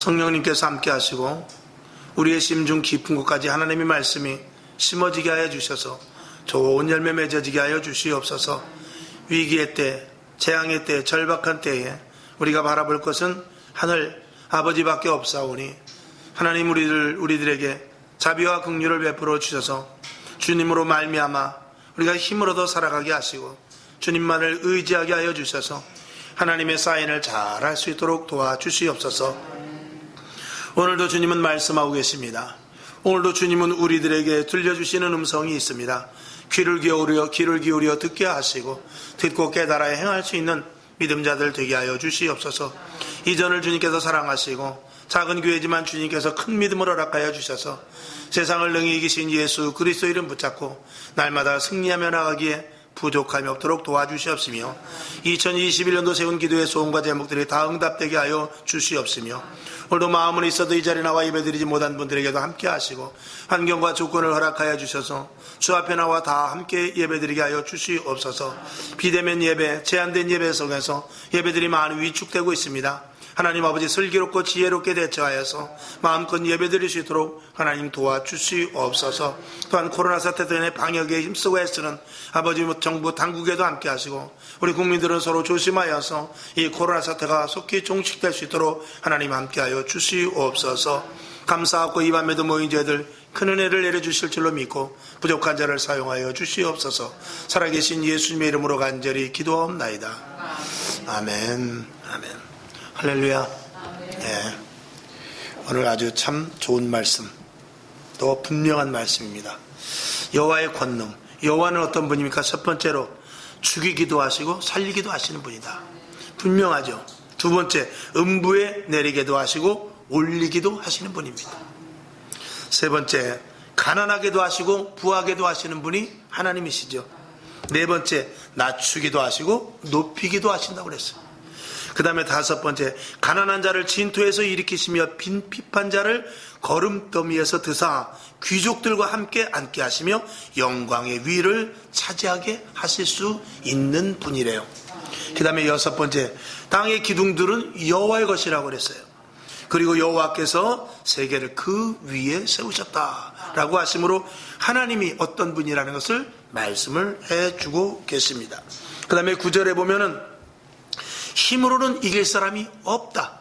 성령님께서 함께 하시고 우리의 심중 깊은 곳까지 하나님의 말씀이 심어지게 하여 주셔서 좋은 열매 맺어지게 하여 주시옵소서. 위기의 때, 재앙의 때, 절박한 때에 우리가 바라볼 것은 하늘 아버지밖에 없사오니 하나님 우리들에게 자비와 긍휼을 베풀어 주셔서 주님으로 말미암아 우리가 힘을 얻어 살아가게 하시고 주님만을 의지하게 하여 주셔서 하나님의 사인을 잘 할 수 있도록 도와주시옵소서. 오늘도 주님은 말씀하고 계십니다. 오늘도 주님은 우리들에게 들려주시는 음성이 있습니다. 귀를 기울여 듣게 하시고 듣고 깨달아 행할 수 있는 믿음자들 되게 하여 주시옵소서. 이전을 주님께서 사랑하시고 작은 교회지만 주님께서 큰 믿음을 허락하여 주셔서 세상을 능히 이기신 예수 그리스도 이름 붙잡고 날마다 승리하며 나가기에 부족함이 없도록 도와주시옵시며 2021년도 세운 기도의 소원과 제목들이 다 응답되게 하여 주시옵시며 오늘도 마음은 있어도 이 자리에 나와 예배드리지 못한 분들에게도 함께 하시고 환경과 조건을 허락하여 주셔서 주 앞에 나와 다 함께 예배드리게 하여 주시옵소서. 비대면 예배, 제한된 예배 속에서 예배들이 많이 위축되고 있습니다. 하나님 아버지 슬기롭고 지혜롭게 대처하여서 마음껏 예배드릴 수 있도록 하나님 도와주시옵소서. 또한 코로나 사태 때문에 방역에 힘쓰고 애쓰는 아버지 정부 당국에도 함께 하시고 우리 국민들은 서로 조심하여서 이 코로나 사태가 속히 종식될 수 있도록 하나님 함께하여 주시옵소서. 감사하고 이 밤에도 모인 저희들 큰 은혜를 내려주실 줄로 믿고 부족한 자를 사용하여 주시옵소서. 살아계신 예수님의 이름으로 간절히 기도하옵나이다. 아멘. 아멘. 할렐루야. 네. 오늘 아주 참 좋은 말씀, 또 분명한 말씀입니다. 여호와의 권능. 여호와는 어떤 분입니까? 첫 번째로 죽이기도 하시고 살리기도 하시는 분이다. 분명하죠. 두 번째, 음부에 내리게도 하시고 올리기도 하시는 분입니다. 세 번째, 가난하게도 하시고 부하게도 하시는 분이 하나님이시죠. 네 번째, 낮추기도 하시고 높이기도 하신다고 그랬어요. 그 다음에 다섯 번째, 가난한 자를 진토에서 일으키시며 빈핍한 자를 거름더미에서 드사 귀족들과 함께 앉게 하시며 영광의 위를 차지하게 하실 수 있는 분이래요. 그 다음에 여섯 번째, 땅의 기둥들은 여호와의 것이라고 그랬어요. 그리고 여호와께서 세계를 그 위에 세우셨다라고 하심으로 하나님이 어떤 분이라는 것을 말씀을 해주고 계십니다. 그 다음에 9절에 보면은 힘으로는 이길 사람이 없다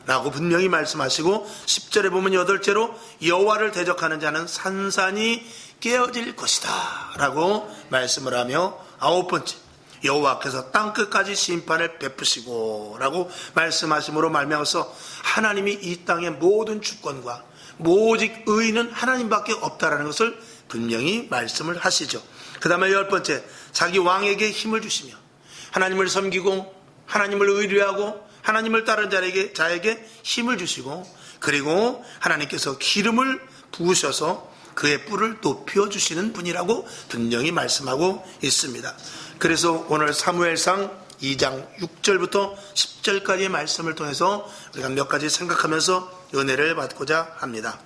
라고 분명히 말씀하시고 10절에 보면 8절로 여호와를 대적하는 자는 산산이 깨어질 것이다 라고 말씀을 하며 9번째, 여호와께서 땅끝까지 심판을 베푸시고 라고 말씀하심으로 말미암아서 하나님이 이 땅의 모든 주권과 오직 의인은 하나님밖에 없다라는 것을 분명히 말씀을 하시죠. 그 다음에 10번째, 자기 왕에게 힘을 주시며 하나님을 섬기고 하나님을 의뢰하고 하나님을 따르는 자에게 힘을 주시고 그리고 하나님께서 기름을 부으셔서 그의 뿔을 높여주시는 분이라고 분명히 말씀하고 있습니다. 그래서 오늘 사무엘상 2장 6절부터 10절까지의 말씀을 통해서 우리가 몇 가지 생각하면서 은혜를 받고자 합니다.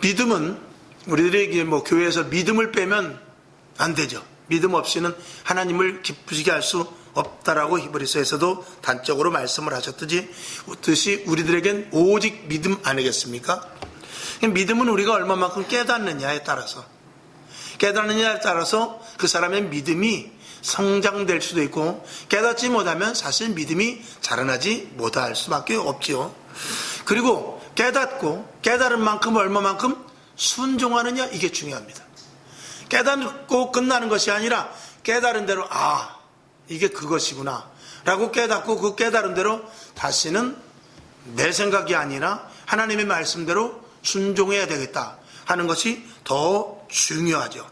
믿음은 우리들에게 교회에서 믿음을 빼면 안 되죠. 믿음 없이는 하나님을 기쁘시게 할 수 없다라고 히브리서에서도 단적으로 말씀을 하셨듯이 우리들에겐 오직 믿음 아니겠습니까? 믿음은 우리가 얼마만큼 깨닫느냐에 따라서 그 사람의 믿음이 성장될 수도 있고 깨닫지 못하면 사실 믿음이 자라나지 못할 수밖에 없지요. 그리고 깨달은 만큼 얼마만큼 순종하느냐, 이게 중요합니다. 깨닫고 끝나는 것이 아니라 깨달은 대로 이게 그것이구나 라고 깨닫고 그 깨달은 대로 다시는 내 생각이 아니라 하나님의 말씀대로 순종해야 되겠다 하는 것이 더 중요하죠.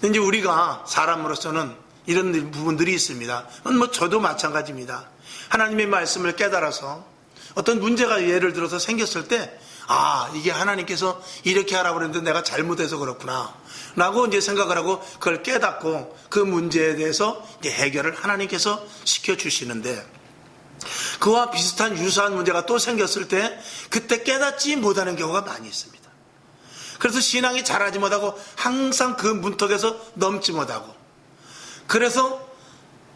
근데 이제 우리가 사람으로서는 이런 부분들이 있습니다. 저도 마찬가지입니다. 하나님의 말씀을 깨달아서 어떤 문제가 예를 들어서 생겼을 때 이게 하나님께서 이렇게 하라고 그랬는데 내가 잘못해서 그렇구나 라고 이제 생각을 하고 그걸 깨닫고 그 문제에 대해서 이제 해결을 하나님께서 시켜주시는데, 그와 비슷한 유사한 문제가 또 생겼을 때 그때 깨닫지 못하는 경우가 많이 있습니다. 그래서 신앙이 자라지 못하고 항상 그 문턱에서 넘지 못하고, 그래서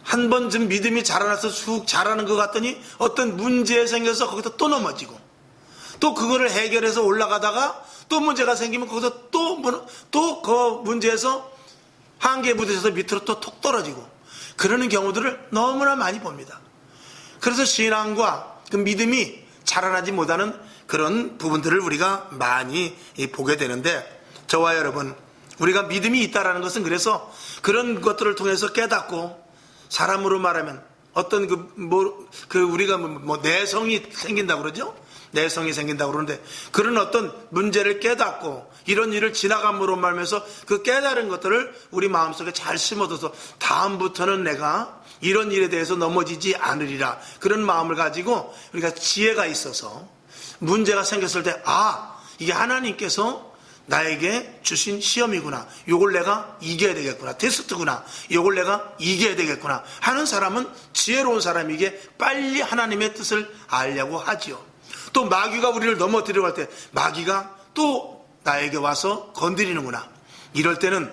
한 번쯤 믿음이 자라나서 쑥 자라는 것 같더니 어떤 문제 생겨서 거기서 또 넘어지고, 또 그거를 해결해서 올라가다가 또 문제가 생기면 거기서 또 그 문제에서 한계에 부딪혀서 밑으로 또 톡 떨어지고, 그러는 경우들을 너무나 많이 봅니다. 그래서 신앙과 그 믿음이 자라나지 못하는 그런 부분들을 우리가 많이 보게 되는데, 저와 여러분, 우리가 믿음이 있다라는 것은 그래서 그런 것들을 통해서 깨닫고, 사람으로 말하면 어떤 우리가 내성이 생긴다고 그러죠? 내성이 생긴다고 그러는데, 그런 어떤 문제를 깨닫고 이런 일을 지나감으로 말하면서 그 깨달은 것들을 우리 마음속에 잘 심어둬서 다음부터는 내가 이런 일에 대해서 넘어지지 않으리라, 그런 마음을 가지고 우리가 지혜가 있어서 문제가 생겼을 때, 이게 하나님께서 나에게 주신 시험이구나, 요걸 내가 이겨야 되겠구나, 테스트구나, 요걸 내가 이겨야 되겠구나 하는 사람은 지혜로운 사람이기에 빨리 하나님의 뜻을 알려고 하지요. 또 마귀가 우리를 넘어뜨리려고 할 때 마귀가 또 나에게 와서 건드리는구나, 이럴 때는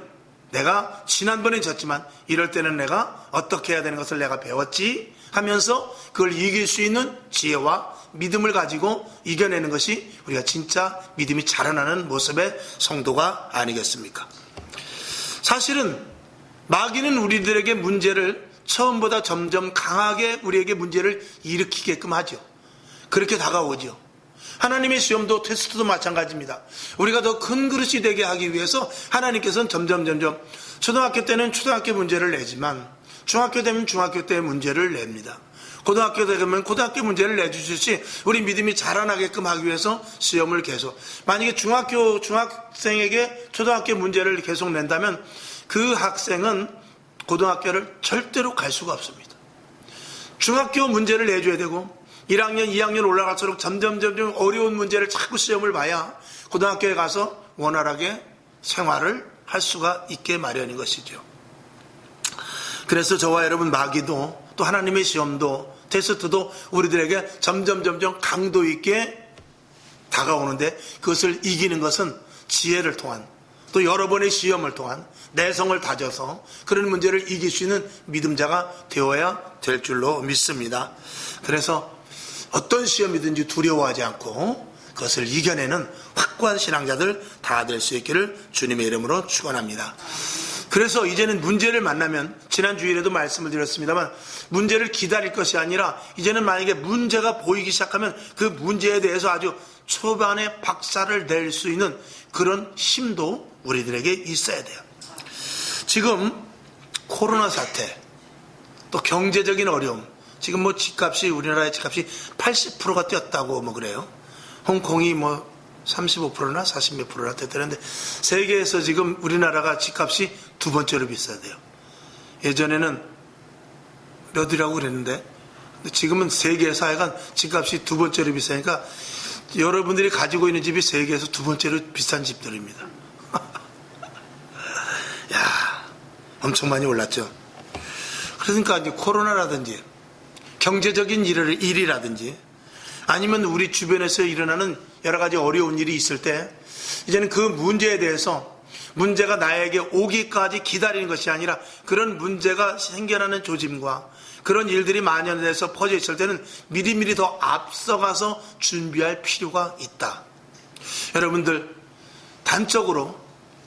내가 지난번에 졌지만 이럴 때는 내가 어떻게 해야 되는 것을 내가 배웠지 하면서 그걸 이길 수 있는 지혜와 믿음을 가지고 이겨내는 것이 우리가 진짜 믿음이 자라나는 모습의 성도가 아니겠습니까? 사실은 마귀는 우리들에게 문제를 처음보다 점점 강하게 우리에게 문제를 일으키게끔 하죠. 그렇게 다가오죠. 하나님의 시험도 테스트도 마찬가지입니다. 우리가 더 큰 그릇이 되게 하기 위해서 하나님께서는 점점 초등학교 때는 초등학교 문제를 내지만 중학교 되면 중학교 때의 문제를 냅니다. 고등학교 되면 고등학교 문제를 내주듯이 우리 믿음이 자라나게끔 하기 위해서 시험을 계속, 만약에 중학생에게 초등학교 문제를 계속 낸다면 그 학생은 고등학교를 절대로 갈 수가 없습니다. 중학교 문제를 내줘야 되고 1학년, 2학년 올라갈수록 점점 어려운 문제를 자꾸 시험을 봐야 고등학교에 가서 원활하게 생활을 할 수가 있게 마련인 것이죠. 그래서 저와 여러분, 마귀도 또 하나님의 시험도 테스트도 우리들에게 점점 강도 있게 다가오는데, 그것을 이기는 것은 지혜를 통한, 또 여러 번의 시험을 통한 내성을 다져서 그런 문제를 이길 수 있는 믿음자가 되어야 될 줄로 믿습니다. 그래서 어떤 시험이든지 두려워하지 않고 그것을 이겨내는 확고한 신앙자들 다 될 수 있기를 주님의 이름으로 축원합니다. 그래서 이제는 문제를 만나면, 지난 주일에도 말씀을 드렸습니다만, 문제를 기다릴 것이 아니라 이제는 만약에 문제가 보이기 시작하면 그 문제에 대해서 아주 초반에 박살을 낼 수 있는 그런 힘도 우리들에게 있어야 돼요. 지금 코로나 사태, 또 경제적인 어려움, 지금 집값이, 우리나라의 집값이 80%가 뛰었다고 그래요. 홍콩이 35%나 40몇 프로나 됐다는데, 세계에서 지금 우리나라가 집값이 두 번째로 비싸대요. 예전에는 몇이라고 그랬는데 지금은 세계에서 하여간 집값이 두 번째로 비싸니까 여러분들이 가지고 있는 집이 세계에서 두 번째로 비싼 집들입니다. 야, 엄청 많이 올랐죠. 그러니까 이제 코로나라든지 경제적인 일이라든지 아니면 우리 주변에서 일어나는 여러 가지 어려운 일이 있을 때, 이제는 그 문제에 대해서 문제가 나에게 오기까지 기다리는 것이 아니라, 그런 문제가 생겨나는 조짐과 그런 일들이 만연돼서 퍼져 있을 때는 미리미리 더 앞서가서 준비할 필요가 있다. 여러분들, 단적으로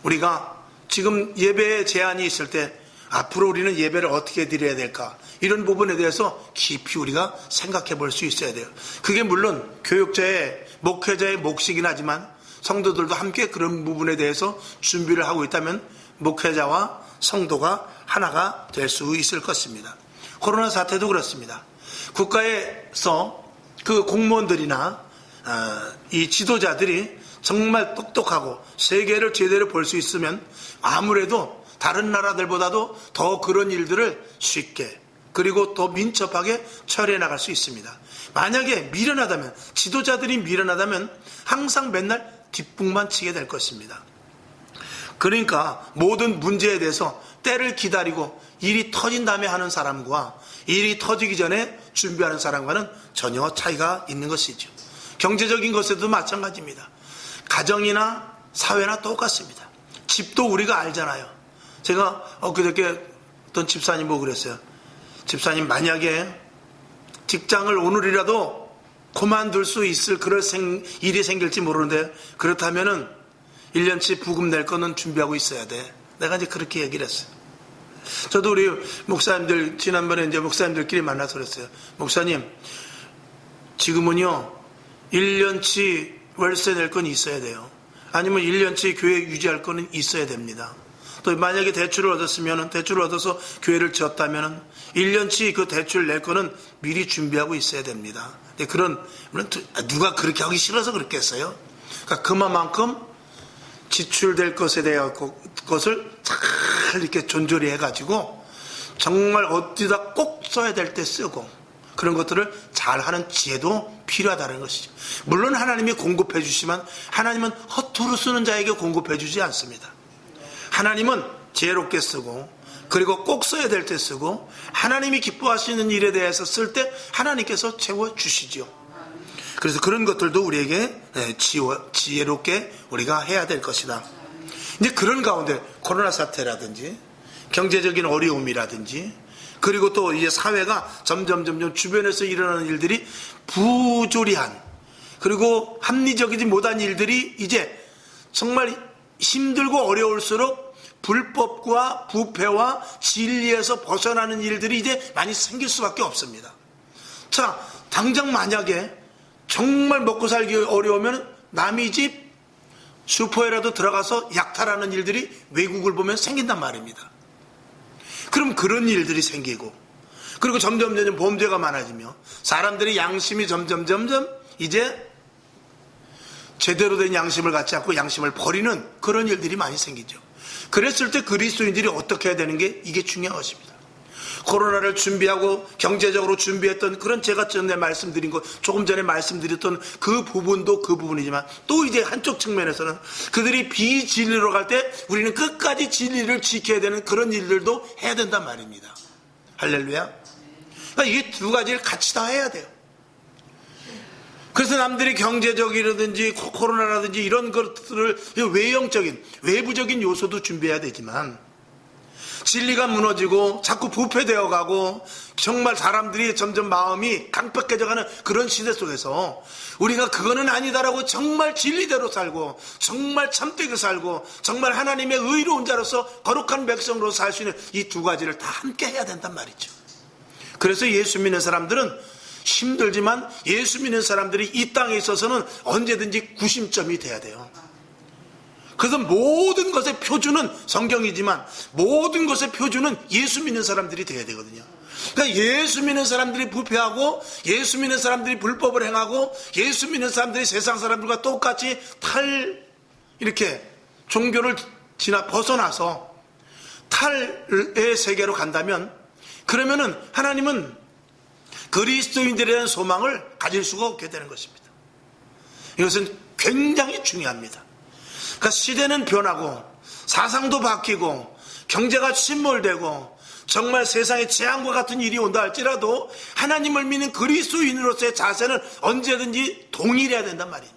우리가 지금 예배에 제한이 있을 때 앞으로 우리는 예배를 어떻게 드려야 될까, 이런 부분에 대해서 깊이 우리가 생각해 볼 수 있어야 돼요. 그게 물론 교육자의, 목회자의 몫이긴 하지만 성도들도 함께 그런 부분에 대해서 준비를 하고 있다면 목회자와 성도가 하나가 될 수 있을 것입니다. 코로나 사태도 그렇습니다. 국가에서 그 공무원들이나 이 지도자들이 정말 똑똑하고 세계를 제대로 볼 수 있으면 아무래도 다른 나라들보다도 더 그런 일들을 쉽게, 그리고 더 민첩하게 처리해 나갈 수 있습니다. 만약에 미련하다면, 지도자들이 미련하다면 항상 맨날 뒷북만 치게 될 것입니다. 그러니까 모든 문제에 대해서 때를 기다리고 일이 터진 다음에 하는 사람과 일이 터지기 전에 준비하는 사람과는 전혀 차이가 있는 것이죠. 경제적인 것에도 마찬가지입니다. 가정이나 사회나 똑같습니다. 집도 우리가 알잖아요. 제가 엊그저께 어떤 집사님 보고 그랬어요. 집사님 만약에 직장을 오늘이라도 그만둘 수 있을 그럴 일이 생길지 모르는데 그렇다면은 1년치 부금 낼 거는 준비하고 있어야 돼. 내가 이제 그렇게 얘기를 했어요. 저도 우리 목사님들 지난번에 이제 목사님들끼리 만나서 그랬어요. 목사님 지금은요 1년치 월세 낼 건 있어야 돼요. 아니면 1년치 교회 유지할 거는 있어야 됩니다. 또 만약에 대출을 얻었으면 대출을 얻어서 교회를 지었다면 1년치 그 대출 낼 거는 미리 준비하고 있어야 됩니다. 근데 물론 누가 그렇게 하기 싫어서 그렇겠어요. 그러니까 그만큼 지출될 것에 대한 것을 잘 이렇게 존조리 해가지고 정말 어디다 꼭 써야 될 때 쓰고 그런 것들을 잘하는 지혜도 필요하다는 것이죠. 물론 하나님이 공급해 주시지만 하나님은 허투루 쓰는 자에게 공급해 주지 않습니다. 하나님은 지혜롭게 쓰고 그리고 꼭 써야 될 때 쓰고 하나님이 기뻐하시는 일에 대해서 쓸 때 하나님께서 채워주시죠. 그래서 그런 것들도 우리에게 지혜롭게 우리가 해야 될 것이다. 이제 그런 가운데 코로나 사태라든지 경제적인 어려움이라든지 그리고 또 이제 사회가 점점 주변에서 일어나는 일들이 부조리한 그리고 합리적이지 못한 일들이 이제 정말 힘들고 어려울수록 불법과 부패와 진리에서 벗어나는 일들이 이제 많이 생길 수밖에 없습니다. 자, 당장 만약에 정말 먹고 살기 어려우면 남의 집 슈퍼에라도 들어가서 약탈하는 일들이 외국을 보면 생긴단 말입니다. 그럼 그런 일들이 생기고 그리고 점점 범죄가 많아지며 사람들의 양심이 점점 이제 제대로 된 양심을 갖지 않고 양심을 버리는 그런 일들이 많이 생기죠. 그랬을 때 그리스도인들이 어떻게 해야 되는 게 이게 중요한 것입니다. 코로나를 준비하고 경제적으로 준비했던 그런 제가 전에 말씀드린 것 조금 전에 말씀드렸던 그 부분도 그 부분이지만 또 이제 한쪽 측면에서는 그들이 비진리로 갈 때 우리는 끝까지 진리를 지켜야 되는 그런 일들도 해야 된단 말입니다. 할렐루야. 그러니까 이게 두 가지를 같이 다 해야 돼요. 그래서 남들이 경제적이라든지 코로나라든지 이런 것들을 외형적인 외부적인 요소도 준비해야 되지만 진리가 무너지고 자꾸 부패되어 가고 정말 사람들이 점점 마음이 강팍해져가는 그런 시대 속에서 우리가 그거는 아니다라고 정말 진리대로 살고 정말 참되게 살고 정말 하나님의 의로운 자로서 거룩한 백성으로 살 수 있는 이 두 가지를 다 함께 해야 된단 말이죠. 그래서 예수 믿는 사람들은 힘들지만 예수 믿는 사람들이 이 땅에 있어서는 언제든지 구심점이 돼야 돼요. 그래서 모든 것의 표준은 성경이지만 모든 것의 표준은 예수 믿는 사람들이 돼야 되거든요. 그러니까 예수 믿는 사람들이 부패하고 예수 믿는 사람들이 불법을 행하고 예수 믿는 사람들이 세상 사람들과 똑같이 이렇게 종교를 벗어나서 탈의 세계로 간다면 그러면은 하나님은 그리스도인들에 대한 소망을 가질 수가 없게 되는 것입니다. 이것은 굉장히 중요합니다. 그러니까 시대는 변하고 사상도 바뀌고 경제가 침몰되고 정말 세상에 재앙과 같은 일이 온다 할지라도 하나님을 믿는 그리스도인으로서의 자세는 언제든지 동일해야 된단 말입니다.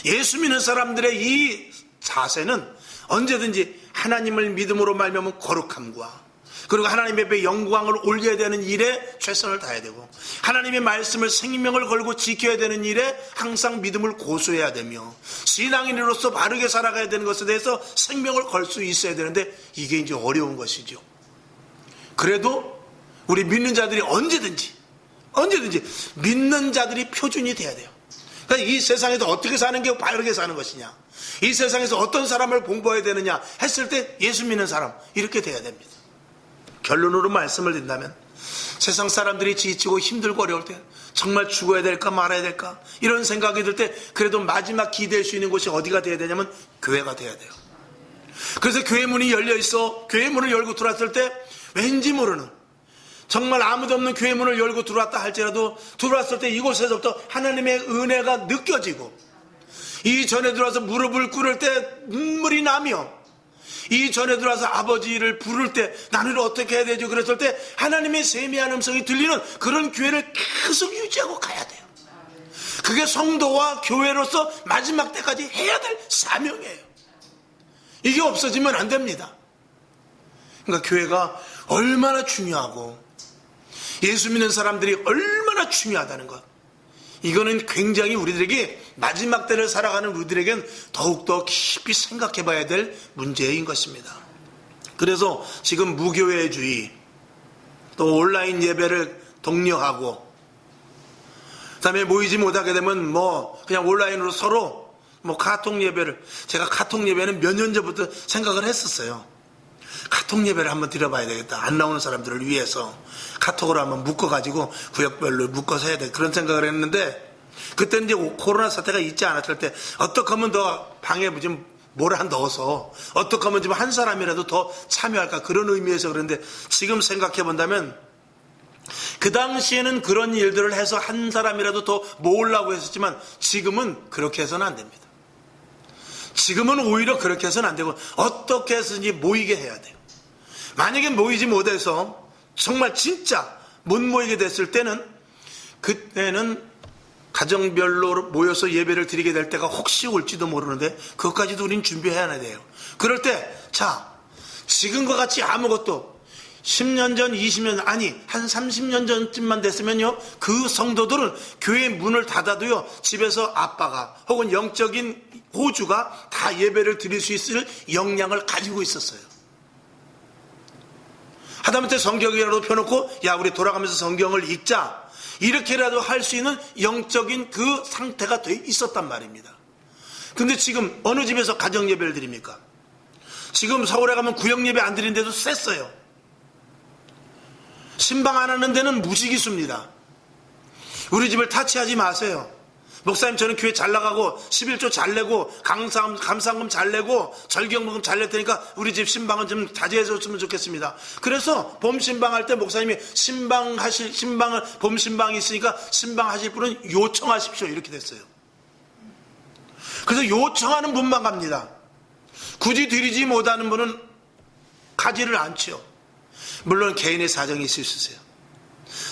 예수 믿는 사람들의 이 자세는 언제든지 하나님을 믿음으로 말미암은 거룩함과 그리고 하나님 앞에 영광을 올려야 되는 일에 최선을 다해야 되고 하나님의 말씀을 생명을 걸고 지켜야 되는 일에 항상 믿음을 고수해야 되며 신앙인으로서 바르게 살아가야 되는 것에 대해서 생명을 걸 수 있어야 되는데 이게 이제 어려운 것이죠. 그래도 우리 믿는 자들이 언제든지 믿는 자들이 표준이 돼야 돼요. 그러니까 이 세상에서 어떻게 사는 게 바르게 사는 것이냐, 이 세상에서 어떤 사람을 공부해야 되느냐 했을 때 예수 믿는 사람 이렇게 돼야 됩니다. 결론으로 말씀을 드린다면 세상 사람들이 지치고 힘들고 어려울 때 정말 죽어야 될까 말아야 될까 이런 생각이 들 때 그래도 마지막 기댈 수 있는 곳이 어디가 돼야 되냐면 교회가 돼야 돼요. 그래서 교회 문이 열려 있어 교회 문을 열고 들어왔을 때 왠지 모르는 정말 아무도 없는 교회 문을 열고 들어왔다 할지라도 들어왔을 때 이곳에서부터 하나님의 은혜가 느껴지고 이 전에 들어와서 무릎을 꿇을 때 눈물이 나며 이 전에 들어와서 아버지를 부를 때 나는 어떻게 해야 되죠? 그랬을 때 하나님의 세미한 음성이 들리는 그런 교회를 계속 유지하고 가야 돼요. 그게 성도와 교회로서 마지막 때까지 해야 될 사명이에요. 이게 없어지면 안 됩니다. 그러니까 교회가 얼마나 중요하고 예수 믿는 사람들이 얼마나 중요하다는 것. 이거는 굉장히 우리들에게 마지막 때를 살아가는 우리들에겐 더욱더 깊이 생각해 봐야 될 문제인 것입니다. 그래서 지금 무교회주의, 또 온라인 예배를 독려하고, 그 다음에 모이지 못하게 되면 그냥 온라인으로 서로 카톡 예배를, 제가 카톡 예배는 몇 년 전부터 생각을 했었어요. 카톡 예배를 한번 드려봐야 되겠다. 안 나오는 사람들을 위해서 카톡으로 한번 묶어가지고 구역별로 묶어서 해야 돼. 그런 생각을 했는데, 그때는 이제 코로나 사태가 있지 않았을 때 어떻게 하면 더 방에 좀 뭘 한 넣어서 어떻게 하면 좀 한 사람이라도 더 참여할까, 그런 의미에서 그런데, 지금 생각해 본다면 그 당시에는 그런 일들을 해서 한 사람이라도 더 모으려고 했었지만 지금은 그렇게 해서는 안 됩니다. 지금은 오히려 그렇게 해서는 안 되고 어떻게 해서든지 모이게 해야 돼요. 만약에 모이지 못해서 정말 진짜 못 모이게 됐을 때는, 그때는 가정별로 모여서 예배를 드리게 될 때가 혹시 올지도 모르는데, 그것까지도 우린 준비해야 돼요. 그럴 때, 지금과 같이 아무것도 10년 전, 20년, 아니 한 30년 전쯤만 됐으면요, 그 성도들은 교회 문을 닫아도요, 집에서 아빠가 혹은 영적인 호주가 다 예배를 드릴 수 있을 역량을 가지고 있었어요. 하다못해 성경이라도 펴놓고, 야, 우리 돌아가면서 성경을 읽자, 이렇게라도 할 수 있는 영적인 그 상태가 돼 있었단 말입니다. 근데 지금 어느 집에서 가정 예배를 드립니까? 지금 서울에 가면 구역 예배 안 드리는 데도 셌어요. 신방 안 하는 데는 무지기수입니다. 우리 집을 타치하지 마세요. 목사님, 저는 교회 잘 나가고 11조 잘 내고 감사금 잘 내고 절경금금 잘 낼 테니까 우리 집 신방은 좀 자제해 줬으면 좋겠습니다. 그래서 봄 신방할 때 목사님이 신방을 봄 신방이 있으니까 신방하실 분은 요청하십시오, 이렇게 됐어요. 그래서 요청하는 분만 갑니다. 굳이 드리지 못하는 분은 가지를 않죠. 물론 개인의 사정이 있을 수 있어요.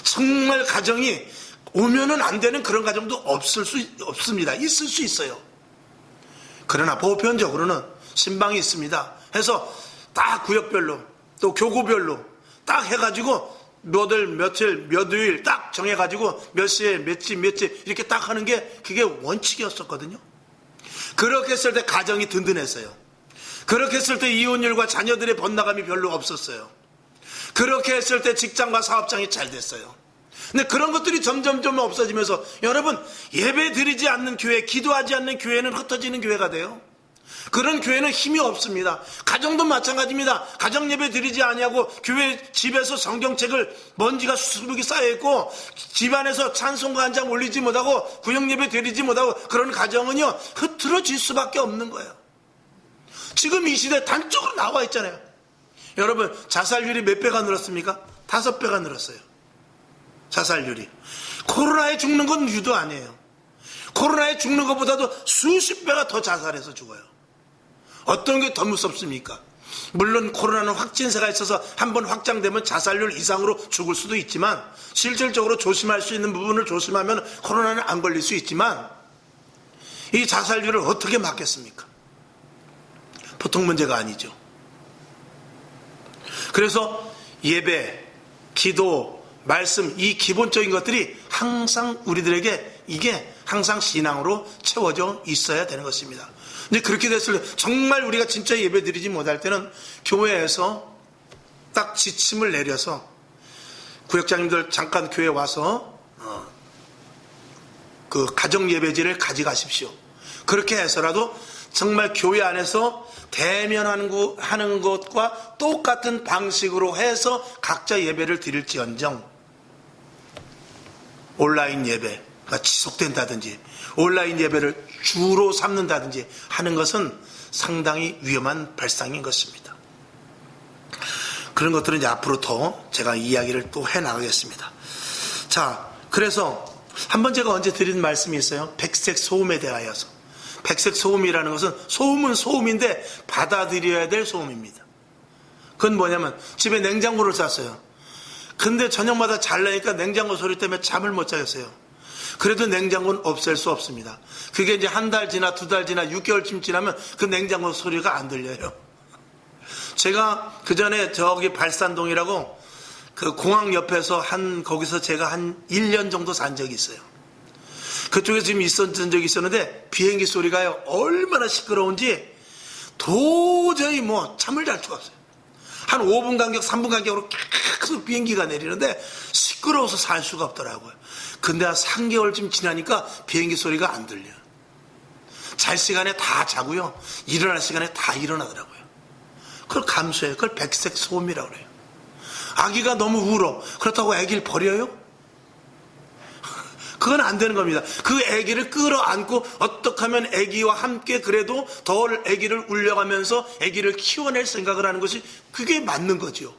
정말 가정이 오면은 안 되는 그런 가정도 없습니다. 있을 수 있어요. 그러나 보편적으로는 신방이 있습니다. 해서 딱 구역별로 또 교구별로 딱 해가지고 며칠 몇 요일 딱 정해가지고 몇 시에 몇집 이렇게 딱 하는 게 그게 원칙이었었거든요. 그렇게 했을 때 가정이 든든했어요. 그렇게 했을 때 이혼율과 자녀들의 번나감이 별로 없었어요. 그렇게 했을 때 직장과 사업장이 잘 됐어요. 근데 그런 것들이 점점 없어지면서, 여러분, 예배 드리지 않는 교회, 기도하지 않는 교회는 흩어지는 교회가 돼요. 그런 교회는 힘이 없습니다. 가정도 마찬가지입니다. 가정 예배 드리지 아니하고 교회 집에서 성경책을 먼지가 수북이 쌓여있고 집안에서 찬송가 한 장 올리지 못하고 구역 예배 드리지 못하고 그런 가정은요, 흐트러질 수밖에 없는 거예요. 지금 이 시대 단적으로 나와 있잖아요. 여러분, 자살률이 몇 배가 늘었습니까? 5배가 늘었어요. 자살률이. 코로나에 죽는 건 유도 아니에요. 코로나에 죽는 것보다도 수십 배가 더 자살해서 죽어요. 어떤 게 더 무섭습니까? 물론 코로나는 확진세가 있어서 한번 확장되면 자살률 이상으로 죽을 수도 있지만, 실질적으로 조심할 수 있는 부분을 조심하면 코로나는 안 걸릴 수 있지만, 이 자살률을 어떻게 막겠습니까? 보통 문제가 아니죠. 그래서 예배, 기도, 말씀, 이 기본적인 것들이 항상 우리들에게 이게 항상 신앙으로 채워져 있어야 되는 것입니다. 근데 그렇게 됐을 때, 정말 우리가 진짜 예배 드리지 못할 때는 교회에서 딱 지침을 내려서, 구역장님들 잠깐 교회 와서 그 가정 예배지를 가져가십시오. 그렇게 해서라도 정말 교회 안에서 대면하는 것과 똑같은 방식으로 해서 각자 예배를 드릴지언정, 온라인 예배가 지속된다든지 온라인 예배를 주로 삼는다든지 하는 것은 상당히 위험한 발상인 것입니다. 그런 것들은 이제 앞으로 더 제가 이야기를 또 해나가겠습니다. 자, 그래서 한번 제가 언제 드린 말씀이 있어요. 백색 소음에 대하여서. 백색 소음이라는 것은, 소음은 소음인데 받아들여야 될 소음입니다. 그건 뭐냐면, 집에 냉장고를 샀어요. 근데 저녁마다 잘라니까 냉장고 소리 때문에 잠을 못 자겠어요. 그래도 냉장고는 없앨 수 없습니다. 그게 이제 한 달 지나 2달 지나 6개월쯤 지나면 그 냉장고 소리가 안 들려요. 제가 그 전에 저기 발산동이라고 그 공항 옆에서 거기서 제가 한 1년 정도 산 적이 있어요. 그쪽에 지금 있었던 적이 있었는데 비행기 소리가요 얼마나 시끄러운지 도저히 잠을 잘 수가 없어요. 한 5분 간격 3분 간격으로 계속 비행기가 내리는데 시끄러워서 살 수가 없더라고요. 근데 한 3개월쯤 지나니까 비행기 소리가 안 들려요. 잘 시간에 다 자고요, 일어날 시간에 다 일어나더라고요. 그걸 감수해요. 그걸 백색 소음이라고 그래요. 아기가 너무 울어. 그렇다고 아기를 버려요? 그건 안 되는 겁니다. 그 아기를 끌어안고 어떻게 하면 아기와 함께 그래도 덜 아기를 울려가면서 아기를 키워낼 생각을 하는 것이 그게 맞는 거죠.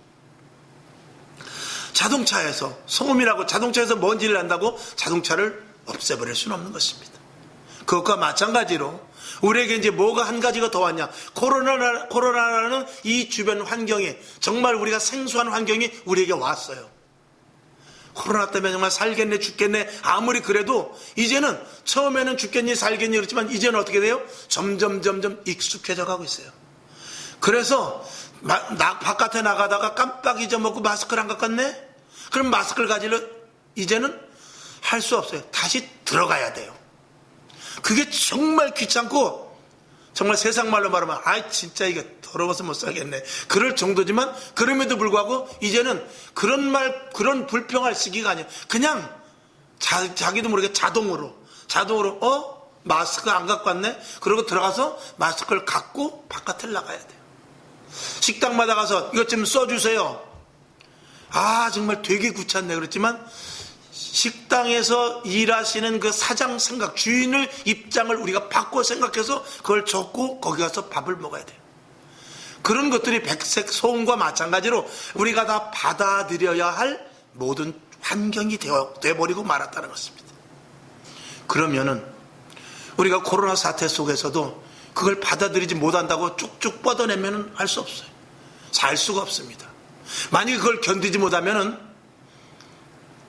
자동차에서 소음이라고 자동차에서 먼지를 난다고 자동차를 없애버릴 수는 없는 것입니다. 그것과 마찬가지로 우리에게 이제 뭐가 한 가지가 더 왔냐. 코로나라는 이 주변 환경에 정말 우리가 생소한 환경이 우리에게 왔어요. 코로나 때문에 정말 살겠네 죽겠네 아무리 그래도 이제는 처음에는 죽겠니 살겠니 그렇지만 이제는 어떻게 돼요? 점점 익숙해져 가고 있어요. 그래서 바깥에 나가다가 깜빡 잊어먹고 마스크를 안 갖고 갔네? 그럼 마스크를 가지려 이제는 할 수 없어요. 다시 들어가야 돼요. 그게 정말 귀찮고 정말 세상 말로 말하면 진짜 이게 더러워서 못 살겠네 그럴 정도지만 그럼에도 불구하고 이제는 그런 불평할 시기가 아니에요. 그냥 자기도 모르게 자동으로 마스크 안 갖고 왔네 그러고 들어가서 마스크를 갖고 바깥을 나가야 돼요. 식당마다 가서 이것 좀 써주세요. 정말 되게 귀찮네 그렇지만 식당에서 일하시는 그 사장 생각, 주인의 입장을 우리가 바꿔 생각해서 그걸 적고 거기 가서 밥을 먹어야 돼요. 그런 것들이 백색 소음과 마찬가지로 우리가 다 받아들여야 할 모든 환경이 되어버리고 말았다는 것입니다. 그러면은 우리가 코로나 사태 속에서도 그걸 받아들이지 못한다고 쭉쭉 뻗어내면은 할 수 없어요. 살 수가 없습니다. 만약에 그걸 견디지 못하면은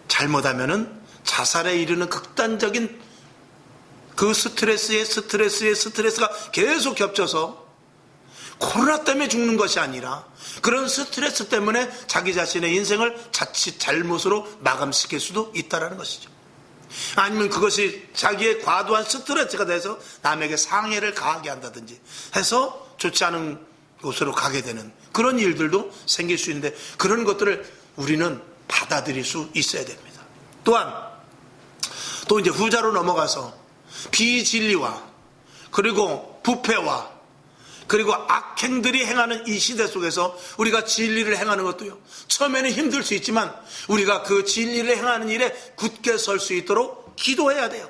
잘못하면은 자살에 이르는 극단적인 그 스트레스가 계속 겹쳐서 코로나 때문에 죽는 것이 아니라 그런 스트레스 때문에 자기 자신의 인생을 자칫 잘못으로 마감시킬 수도 있다는 것이죠. 아니면 그것이 자기의 과도한 스트레스가 돼서 남에게 상해를 가하게 한다든지 해서 좋지 않은 곳으로 가게 되는 그런 일들도 생길 수 있는데 그런 것들을 우리는 받아들일 수 있어야 됩니다. 또한 또 이제 후자로 넘어가서 비진리와 그리고 부패와 그리고 악행들이 행하는 이 시대 속에서 우리가 진리를 행하는 것도요 처음에는 힘들 수 있지만 우리가 그 진리를 행하는 일에 굳게 설 수 있도록 기도해야 돼요.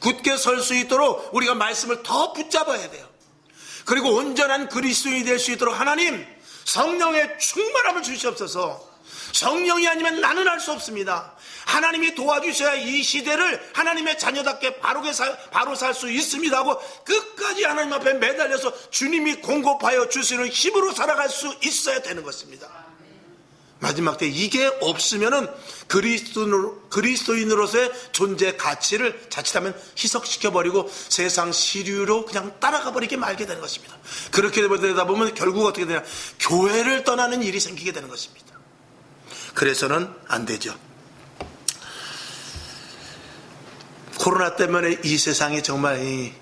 굳게 설 수 있도록 우리가 말씀을 더 붙잡아야 돼요. 그리고 온전한 그리스도인이 될 수 있도록 하나님 성령의 충만함을 주시옵소서. 성령이 아니면 나는 할 수 없습니다. 하나님이 도와주셔야 이 시대를 하나님의 자녀답게 바로 살 수 있습니다 하고 끝까지 하나님 앞에 매달려서 주님이 공급하여 주시는 힘으로 살아갈 수 있어야 되는 것입니다. 마지막 때 이게 없으면은 그리스도인으로서의 존재 가치를 자칫하면 희석시켜버리고 세상 시류로 그냥 따라가 버리게 말게 되는 것입니다. 그렇게 되다 보면 결국 어떻게 되냐, 교회를 떠나는 일이 생기게 되는 것입니다. 그래서는 안 되죠. 코로나 때문에 이 세상이 정말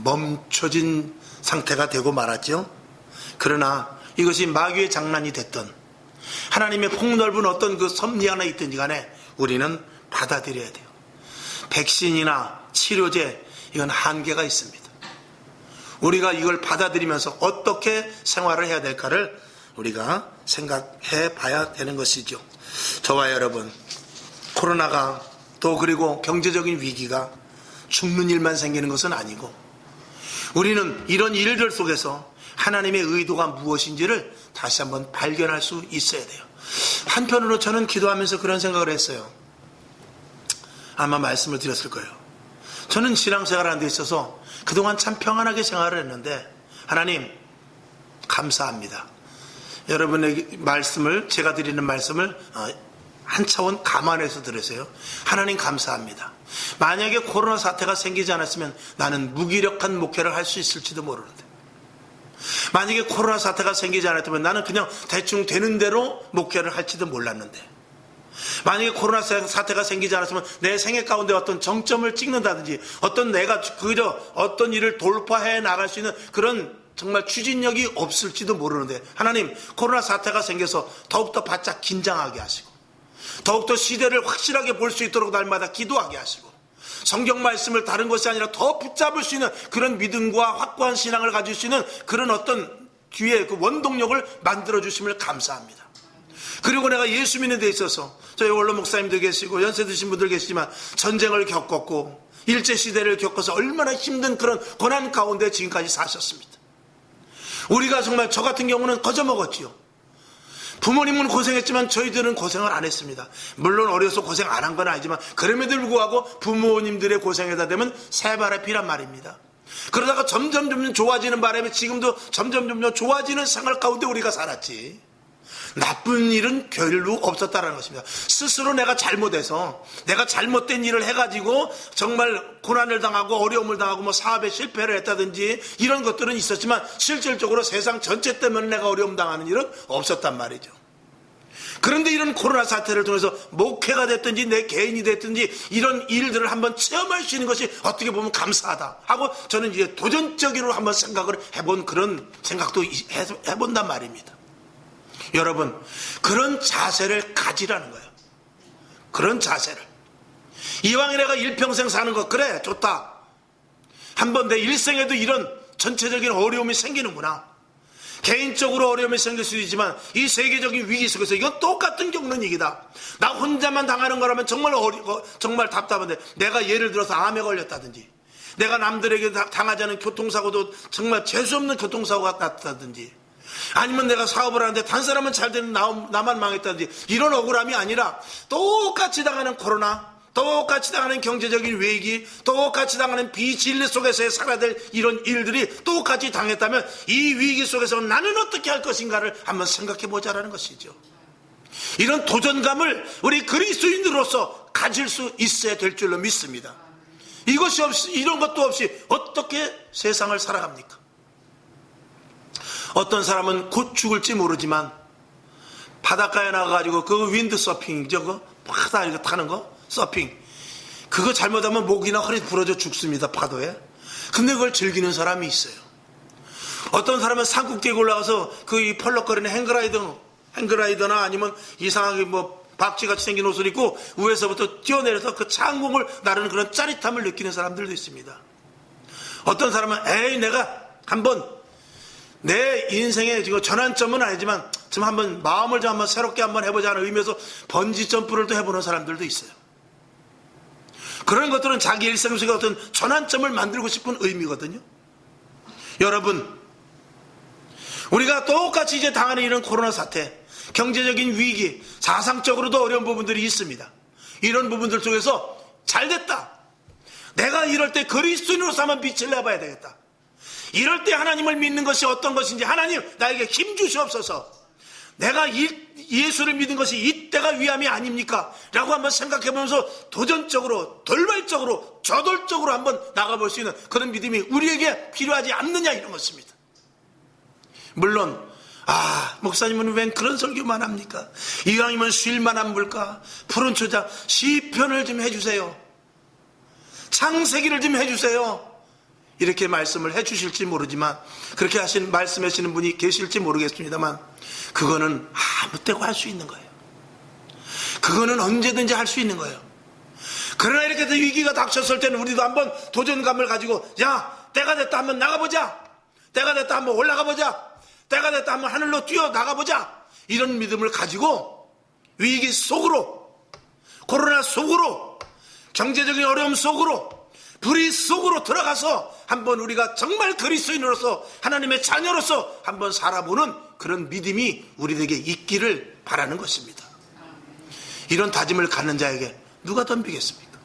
멈춰진 상태가 되고 말았죠. 그러나 이것이 마귀의 장난이 됐던 하나님의 폭넓은 어떤 그 섭리 하나 있든지 간에 우리는 받아들여야 돼요. 백신이나 치료제 이건 한계가 있습니다. 우리가 이걸 받아들이면서 어떻게 생활을 해야 될까를 우리가 생각해 봐야 되는 것이죠. 저와 여러분, 코로나가 또 그리고 경제적인 위기가 죽는 일만 생기는 것은 아니고 우리는 이런 일들 속에서 하나님의 의도가 무엇인지를 다시 한번 발견할 수 있어야 돼요. 한편으로 저는 기도하면서 그런 생각을 했어요. 아마 말씀을 드렸을 거예요. 저는 신앙생활하는 데 있어서 그동안 참 평안하게 생활을 했는데 하나님 감사합니다. 여러분의 말씀을, 제가 드리는 말씀을 한 차원 감안해서 들으세요. 하나님 감사합니다. 만약에 코로나 사태가 생기지 않았으면 나는 무기력한 목회를 할 수 있을지도 모르는데 만약에 코로나 사태가 생기지 않았다면 나는 그냥 대충 되는 대로 목회를 할지도 몰랐는데, 만약에 코로나 사태가 생기지 않았으면 내 생애 가운데 어떤 정점을 찍는다든지 내가 그저 어떤 일을 돌파해 나갈 수 있는 그런 정말 추진력이 없을지도 모르는데, 하나님 코로나 사태가 생겨서 더욱더 바짝 긴장하게 하시고 더욱더 시대를 확실하게 볼 수 있도록 날마다 기도하게 하시고 성경 말씀을 다른 것이 아니라 더 붙잡을 수 있는 그런 믿음과 확고한 신앙을 가질 수 있는 그런 어떤 뒤에 그 원동력을 만들어 주심을 감사합니다. 그리고 내가 예수 믿는 데 있어서 저희 원로 목사님도 계시고 연세 드신 분들 계시지만 전쟁을 겪었고 일제시대를 겪어서 얼마나 힘든 그런 고난 가운데 지금까지 사셨습니다. 우리가 정말 저 같은 경우는 거저먹었지요. 부모님은 고생했지만 저희들은 고생을 안 했습니다. 물론 어려서 고생 안 한 건 아니지만 그럼에도 불구하고 부모님들의 고생에다 대면 새발의 피란 말입니다. 그러다가 점점 좋아지는 바람에 지금도 점점 좋아지는 생활 가운데 우리가 살았지, 나쁜 일은 별로 없었다는 것입니다. 스스로 내가 잘못해서 내가 잘못된 일을 해가지고 정말 고난을 당하고 어려움을 당하고 사업에 실패를 했다든지 이런 것들은 있었지만 실질적으로 세상 전체 때문에 내가 어려움 당하는 일은 없었단 말이죠. 그런데 이런 코로나 사태를 통해서 목회가 됐든지 내 개인이 됐든지 이런 일들을 한번 체험할 수 있는 것이 어떻게 보면 감사하다 하고 저는 이제 도전적으로 한번 생각을 해본 그런 생각도 해본단 말입니다. 여러분, 그런 자세를 가지라는 거예요. 그런 자세를. 이왕에 내가 일평생 사는 거 그래 좋다, 한번 내 일생에도 이런 전체적인 어려움이 생기는구나. 개인적으로 어려움이 생길 수도 있지만 이 세계적인 위기 속에서 이건 똑같은 겪는 얘기다. 나 혼자만 당하는 거라면 정말 답답한데, 내가 예를 들어서 암에 걸렸다든지 내가 남들에게 당하지 않은 교통사고도 정말 재수없는 교통사고가 났다든지, 아니면 내가 사업을 하는데 단 사람은 잘 되는 나만 망했다든지 이런 억울함이 아니라 똑같이 당하는 코로나, 똑같이 당하는 경제적인 위기, 똑같이 당하는 비진리 속에서 살아야 될 이런 일들이 똑같이 당했다면 이 위기 속에서 나는 어떻게 할 것인가를 한번 생각해 보자라는 것이죠. 이런 도전감을 우리 그리스도인으로서 가질 수 있어야 될 줄로 믿습니다. 이것이 없이, 이런 것도 없이 어떻게 세상을 살아갑니까? 어떤 사람은 곧 죽을지 모르지만 바닷가에 나가가지고 그 윈드 서핑, 저거 바다 이거 타는 거 서핑, 그거 잘못하면 목이나 허리 부러져 죽습니다, 파도에. 근데 그걸 즐기는 사람이 있어요. 어떤 사람은 산꼭대기에 올라가서 그 펄럭거리는 행그라이더나 아니면 이상하게 박쥐같이 생긴 옷을 입고 위에서부터 뛰어내려서 그 창공을 나르는 그런 짜릿함을 느끼는 사람들도 있습니다. 어떤 사람은 내가 한번 내 인생의 지금 전환점은 아니지만 좀 한번 마음을 좀 한번 새롭게 한번 해보자는 의미에서 번지 점프를 또 해보는 사람들도 있어요. 그런 것들은 자기 일생 속에 어떤 전환점을 만들고 싶은 의미거든요. 여러분, 우리가 똑같이 이제 당하는 이런 코로나 사태, 경제적인 위기, 사상적으로도 어려운 부분들이 있습니다. 이런 부분들 속에서 잘됐다, 내가 이럴 때 그리스도인으로서 한번 빛을 내봐야 되겠다, 이럴 때 하나님을 믿는 것이 어떤 것인지 하나님 나에게 힘 주시옵소서, 내가 예수를 믿은 것이 이때가 위함이 아닙니까? 라고 한번 생각해보면서 도전적으로, 돌발적으로, 저돌적으로 한번 나가볼 수 있는 그런 믿음이 우리에게 필요하지 않느냐, 이런 것입니다. 물론 목사님은 웬 그런 설교만 합니까? 이왕이면 쉴만한 물가, 푸른 초장, 시편을 좀 해주세요, 창세기를 좀 해주세요, 이렇게 말씀을 해주실지 모르지만, 그렇게 말씀하시는 분이 계실지 모르겠습니다만, 그거는 아무 때고 할 수 있는 거예요. 그거는 언제든지 할 수 있는 거예요. 그러나 이렇게 위기가 닥쳤을 때는 우리도 한번 도전감을 가지고, 때가 됐다, 한번 나가보자, 때가 됐다, 한번 올라가보자, 때가 됐다, 한번 하늘로 뛰어 나가보자, 이런 믿음을 가지고 위기 속으로, 코로나 속으로, 경제적인 어려움 속으로, 불의 속으로 들어가서 한번 우리가 정말 그리스도인으로서, 하나님의 자녀로서 한번 살아보는 그런 믿음이 우리에게 있기를 바라는 것입니다. 이런 다짐을 갖는 자에게 누가 덤비겠습니까?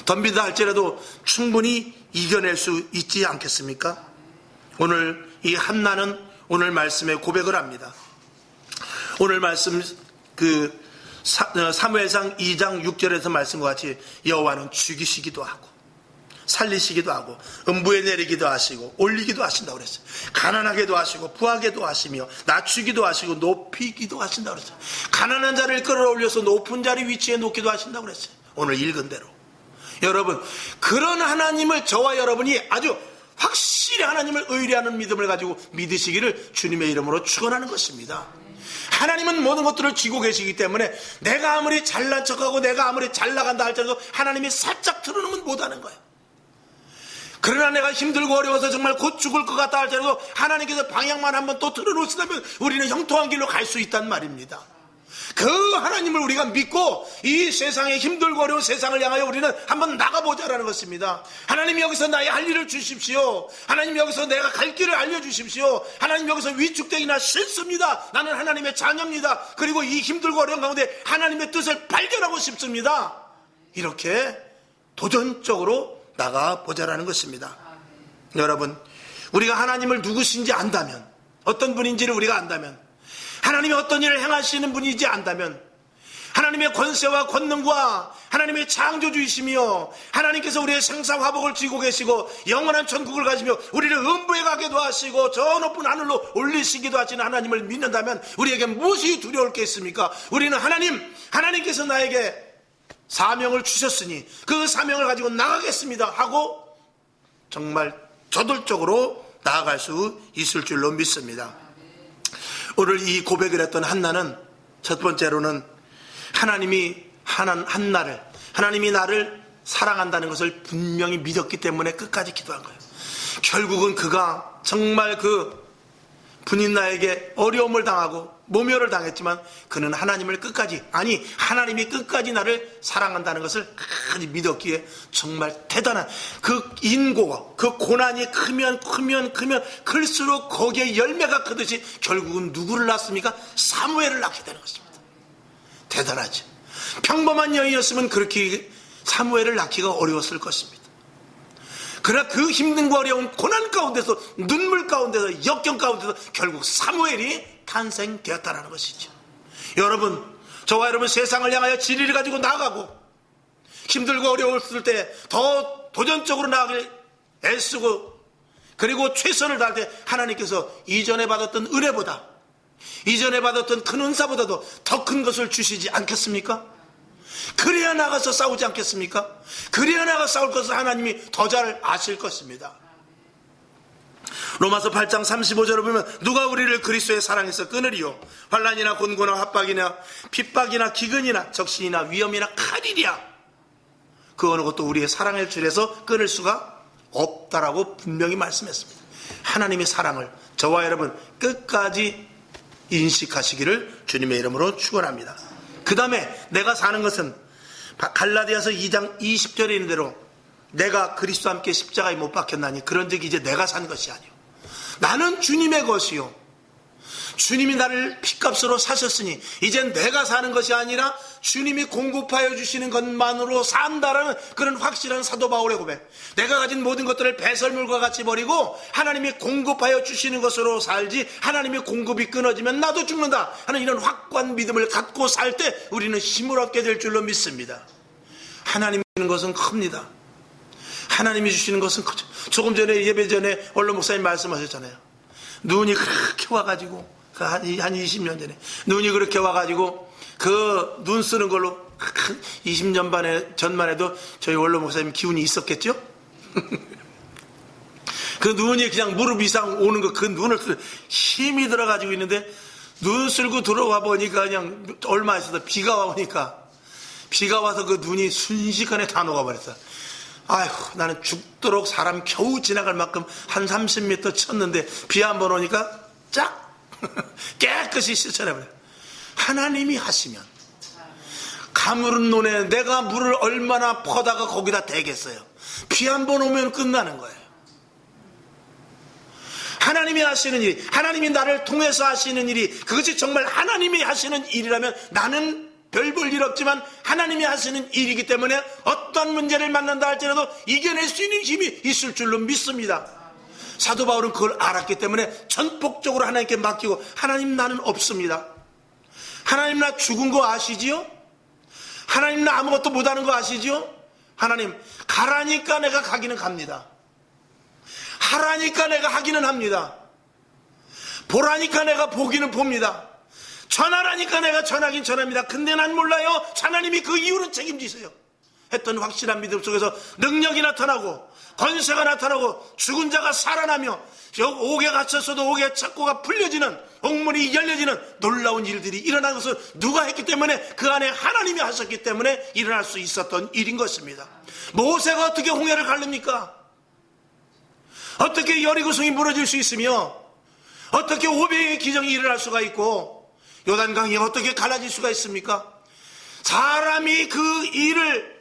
덤비다 할지라도 충분히 이겨낼 수 있지 않겠습니까? 오늘 이 한나는 오늘 말씀에 고백을 합니다. 오늘 말씀 사무엘상 2장 6절에서 말씀과 같이 여호와는 죽이시기도 하고 살리시기도 하고 음부에 내리기도 하시고 올리기도 하신다고 그랬어요. 가난하게도 하시고 부하게도 하시며 낮추기도 하시고 높이기도 하신다고 그랬어요. 가난한 자를 끌어올려서 높은 자리 위치에 놓기도 하신다고 그랬어요. 오늘 읽은 대로 여러분, 그런 하나님을 저와 여러분이 아주 확실히 하나님을 의뢰하는 믿음을 가지고 믿으시기를 주님의 이름으로 축원하는 것입니다. 하나님은 모든 것들을 쥐고 계시기 때문에 내가 아무리 잘난 척하고 내가 아무리 잘 나간다 할지라도 하나님이 살짝 틀어놓으면 못하는 거예요. 그러나 내가 힘들고 어려워서 정말 곧 죽을 것 같다 할지라도 하나님께서 방향만 한번 또 틀어놓으시다면 우리는 형통한 길로 갈 수 있단 말입니다. 그 하나님을 우리가 믿고 이 세상에 힘들고 어려운 세상을 향하여 우리는 한번 나가보자라는 것입니다. 하나님 여기서 나의 할 일을 주십시오. 하나님 여기서 내가 갈 길을 알려주십시오. 하나님 여기서 위축되기나 싫습니다. 나는 하나님의 자녀입니다. 그리고 이 힘들고 어려운 가운데 하나님의 뜻을 발견하고 싶습니다. 이렇게 도전적으로 나가보자라는 것입니다. 여러분, 우리가 하나님을 누구신지 안다면, 어떤 분인지를 우리가 안다면, 하나님이 어떤 일을 행하시는 분이지 안다면, 하나님의 권세와 권능과 하나님의 창조주이시며 하나님께서 우리의 생사화복을 쥐고 계시고 영원한 천국을 가시며 우리를 음부에 가게도 하시고 저 높은 하늘로 올리시기도 하시는 하나님을 믿는다면 우리에게 무엇이 두려울 게 있습니까? 우리는 하나님께서 나에게 사명을 주셨으니 그 사명을 가지고 나가겠습니다 하고 정말 저돌적으로 나아갈 수 있을 줄로 믿습니다. 오늘 이 고백을 했던 한나는 첫 번째로는 하나님이 하나님이 나를 사랑한다는 것을 분명히 믿었기 때문에 끝까지 기도한 거예요. 결국은 그가 정말 그 분인나에게 어려움을 당하고 모멸을 당했지만 그는 하나님이 끝까지 나를 사랑한다는 것을 끝까지 믿었기에 정말 대단한 그 인고가 그 고난이 크면 클수록 거기에 열매가 크듯이 결국은 누구를 낳습니까? 사무엘을 낳게 되는 것입니다. 대단하죠. 평범한 여인이었으면 그렇게 사무엘을 낳기가 어려웠을 것입니다. 그러나 그 힘든과 어려운 고난 가운데서 눈물 가운데서 역경 가운데서 결국 사무엘이 탄생되었다는 것이죠. 여러분, 저와 여러분 세상을 향하여 진리를 가지고 나가고 힘들고 어려웠을 때 더 도전적으로 나가길 애쓰고 그리고 최선을 다할 때 하나님께서 이전에 받았던 은혜보다 이전에 받았던 큰 은사보다도 더 큰 것을 주시지 않겠습니까? 그래야 나가서 싸우지 않겠습니까? 그래야 나가 싸울 것을 하나님이 더 잘 아실 것입니다. 로마서 8장 35절을 보면 누가 우리를 그리스도의 사랑에서 끊으리요? 환난이나 곤고나 합박이나 핍박이나 기근이나 적신이나 위험이나 칼이랴. 그 어느 것도 우리의 사랑의 줄에서 끊을 수가 없다라고 분명히 말씀했습니다. 하나님의 사랑을 저와 여러분 끝까지 인식하시기를 주님의 이름으로 축원합니다. 그 다음에 내가 사는 것은 갈라디아서 2장 20절에 있는 대로 내가 그리스도와 함께 십자가에 못 박혔나니 그런즉 이제 내가 산 것이 아니요 나는 주님의 것이요 주님이 나를 핏값으로 사셨으니 이젠 내가 사는 것이 아니라 주님이 공급하여 주시는 것만으로 산다라는 그런 확실한 사도 바울의 고백. 내가 가진 모든 것들을 배설물과 같이 버리고 하나님이 공급하여 주시는 것으로 살지 하나님의 공급이 끊어지면 나도 죽는다 하는 이런 확고한 믿음을 갖고 살 때 우리는 힘을 얻게 될 줄로 믿습니다. 하나님이 주시는 것은 큽니다. 하나님이 주시는 것은 크죠. 조금 전에 예배 전에 원로 목사님 말씀하셨잖아요. 눈이 그렇게 와가지고 한 20년 전에 눈이 그렇게 와가지고 그 눈 쓰는 걸로 20년 전만 해도 저희 원로 목사님 기운이 있었겠죠? 그 눈이 그냥 무릎 이상 오는 거 그 눈을 힘이 들어가지고 있는데 눈 쓸고 들어와 보니까 그냥 얼마 있어서 비가 와서 그 눈이 순식간에 다 녹아버렸어. 아휴, 나는 죽도록 사람 겨우 지나갈 만큼 한 30m 쳤는데 비 한 번 오니까 쫙 깨끗이 씻어내버려요. 하나님이 하시면 가물은 논에 내가 물을 얼마나 퍼다가 거기다 대겠어요. 비 한 번 오면 끝나는 거예요. 하나님이 하시는 일, 하나님이 나를 통해서 하시는 일이 그것이 정말 하나님이 하시는 일이라면 나는 별 볼 일 없지만 하나님이 하시는 일이기 때문에 어떤 문제를 만난다 할지라도 이겨낼 수 있는 힘이 있을 줄로 믿습니다. 사도 바울은 그걸 알았기 때문에 전폭적으로 하나님께 맡기고 하나님 나는 없습니다. 하나님 나 죽은 거 아시지요? 하나님 나 아무것도 못하는 거 아시지요? 하나님, 가라니까 내가 가기는 갑니다. 하라니까 내가 하기는 합니다. 보라니까 내가 보기는 봅니다. 전하라니까 내가 전하긴 전합니다. 근데 난 몰라요. 하나님이 그 이유는 책임지세요. 했던 확실한 믿음 속에서 능력이 나타나고 권세가 나타나고 죽은 자가 살아나며 옥에 갇혔어도 옥의 착고가 풀려지는, 옥문이 열려지는 놀라운 일들이 일어난 것을 누가 했기 때문에, 그 안에 하나님이 하셨기 때문에 일어날 수 있었던 일인 것입니다. 모세가 어떻게 홍해를 가릅니까? 어떻게 여리고성이 무너질 수 있으며, 어떻게 500의 기적이 일어날 수가 있고, 요단강이 어떻게 갈라질 수가 있습니까? 사람이 그 일을